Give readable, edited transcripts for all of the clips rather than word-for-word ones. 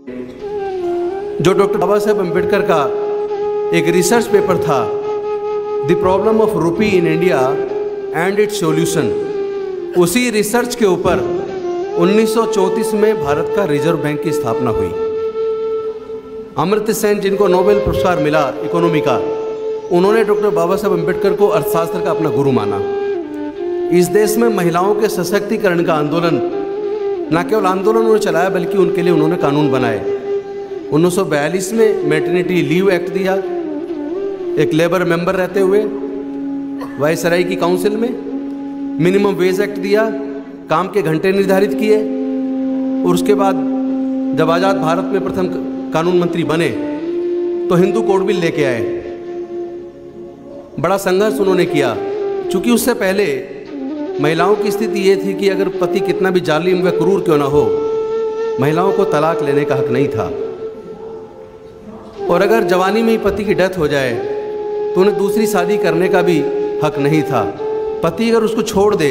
जो डॉक्टर बाबा साहेब अम्बेडकर का एक रिसर्च पेपर था, द प्रॉब्लम ऑफ रूपी in India and it's solution, उसी रिसर्च के ऊपर 1934 में भारत का रिजर्व बैंक की स्थापना हुई। अमर्त्य सेन, जिनको नोबेल पुरस्कार मिला इकोनॉमी का, उन्होंने डॉक्टर बाबा साहेब अम्बेडकर को अर्थशास्त्र का अपना गुरु माना। इस देश में महिलाओं के सशक्तिकरण का आंदोलन न केवल आंदोलन उन्होंने चलाया, बल्कि उनके लिए उन्होंने कानून बनाए। 1942 में मैटरनिटी लीव एक्ट दिया, एक लेबर मेंबर रहते हुए वायसराय की काउंसिल में। मिनिमम वेज एक्ट दिया, काम के घंटे निर्धारित किए। और उसके बाद जब आज़ाद भारत में प्रथम कानून मंत्री बने तो हिंदू कोड बिल लेके आए। बड़ा संघर्ष उन्होंने किया, चूँकि उससे पहले महिलाओं की स्थिति ये थी कि अगर पति कितना भी जालिम व क्रूर क्यों ना हो, महिलाओं को तलाक लेने का हक नहीं था। और अगर जवानी में ही पति की डेथ हो जाए तो उन्हें दूसरी शादी करने का भी हक नहीं था। पति अगर उसको छोड़ दे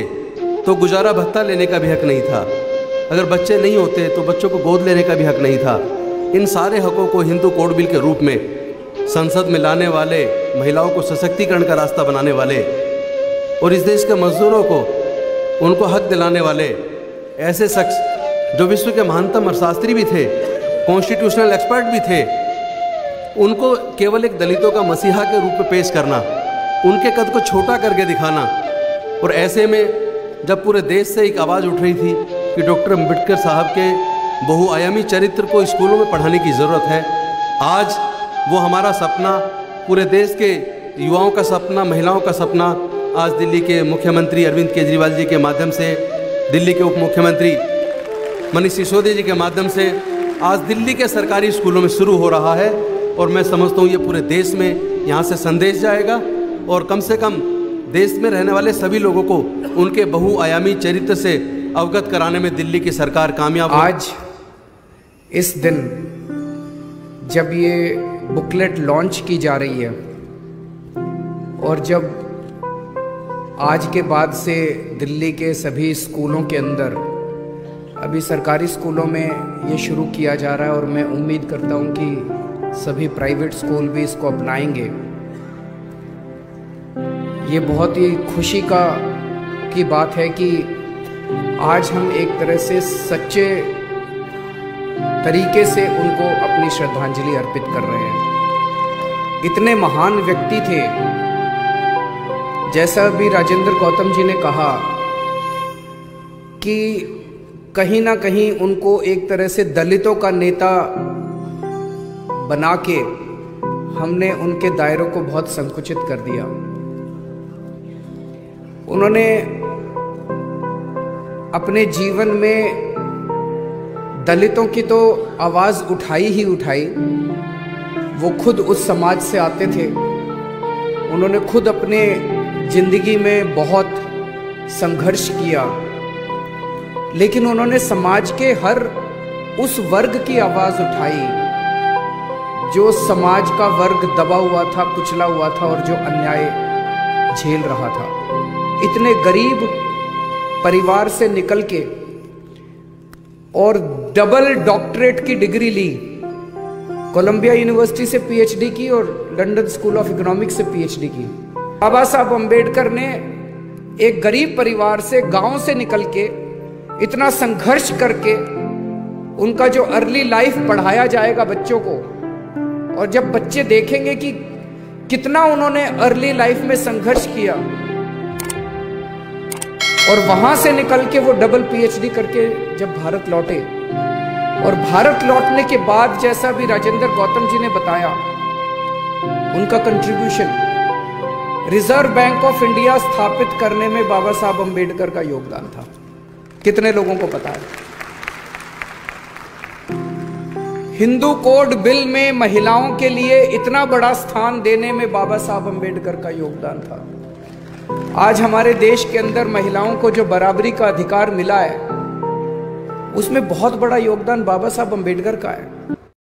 तो गुजारा भत्ता लेने का भी हक नहीं था। अगर बच्चे नहीं होते तो बच्चों को गोद लेने का भी हक नहीं था। इन सारे हकों को हिंदू कोड बिल के रूप में संसद में लाने वाले, महिलाओं को सशक्तिकरण का रास्ता बनाने वाले और इस देश के मजदूरों को उनको हक दिलाने वाले ऐसे शख्स जो विश्व के महानतम अर्थशास्त्री भी थे, कॉन्स्टिट्यूशनल एक्सपर्ट भी थे, उनको केवल एक दलितों का मसीहा के रूप में पेश करना, उनके कद को छोटा करके दिखाना। और ऐसे में जब पूरे देश से एक आवाज़ उठ रही थी कि डॉक्टर अम्बेडकर साहब के बहुआयामी चरित्र को स्कूलों में पढ़ाने की ज़रूरत है, आज वो हमारा सपना, पूरे देश के युवाओं का सपना, महिलाओं का सपना, आज दिल्ली के मुख्यमंत्री अरविंद केजरीवाल जी के माध्यम से, दिल्ली के उप मुख्यमंत्री मनीष सिसोदिया जी के माध्यम से आज दिल्ली के सरकारी स्कूलों में शुरू हो रहा है। और मैं समझता हूँ ये पूरे देश में यहाँ से संदेश जाएगा और कम से कम देश में रहने वाले सभी लोगों को उनके बहुआयामी चरित्र से अवगत कराने में दिल्ली की सरकार कामयाब। आज इस दिन जब ये बुकलेट लॉन्च की जा रही है और जब आज के बाद से दिल्ली के सभी स्कूलों के अंदर, अभी सरकारी स्कूलों में ये शुरू किया जा रहा है और मैं उम्मीद करता हूँ कि सभी प्राइवेट स्कूल भी इसको अपनाएंगे। ये बहुत ही खुशी की बात है कि आज हम एक तरह से सच्चे तरीके से उनको अपनी श्रद्धांजलि अर्पित कर रहे हैं। इतने महान व्यक्ति थे, जैसा भी राजेंद्र गौतम जी ने कहा कि कहीं ना कहीं उनको एक तरह से दलितों का नेता बना के हमने उनके दायरों को बहुत संकुचित कर दिया। उन्होंने अपने जीवन में दलितों की तो आवाज़ उठाई ही उठाई। वो खुद उस समाज से आते थे। उन्होंने खुद अपने जिंदगी में बहुत संघर्ष किया, लेकिन उन्होंने समाज के हर उस वर्ग की आवाज़ उठाई जो समाज का वर्ग दबा हुआ था, कुचला हुआ था और जो अन्याय झेल रहा था। इतने गरीब परिवार से निकल के और डबल डॉक्टरेट की डिग्री ली, कोलंबिया यूनिवर्सिटी से पीएचडी की और लंदन स्कूल ऑफ इकोनॉमिक्स से पीएचडी की। बाबा साहब अम्बेडकर ने एक गरीब परिवार से, गांव से निकल के इतना संघर्ष करके उनका जो अर्ली लाइफ पढ़ाया जाएगा बच्चों को, और जब बच्चे देखेंगे कि कितना उन्होंने अर्ली लाइफ में संघर्ष किया और वहां से निकल के वो डबल पीएचडी करके जब भारत लौटे, और भारत लौटने के बाद जैसा भी राजेंद्र गौतम जी ने बताया, उनका contribution reserve bank of India स्थापित करने में बाबा साहब अम्बेडकर का योगदान था। कितने लोगों को पता है? हिंदू कोड बिल में महिलाओं के लिए इतना बड़ा स्थान देने में बाबा साहब अम्बेडकर का योगदान था। आज हमारे देश के अंदर महिलाओं को जो बराबरी का अधिकार मिला है, उसमें बहुत बड़ा योगदान बाबा साहब अम्बेडकर का है।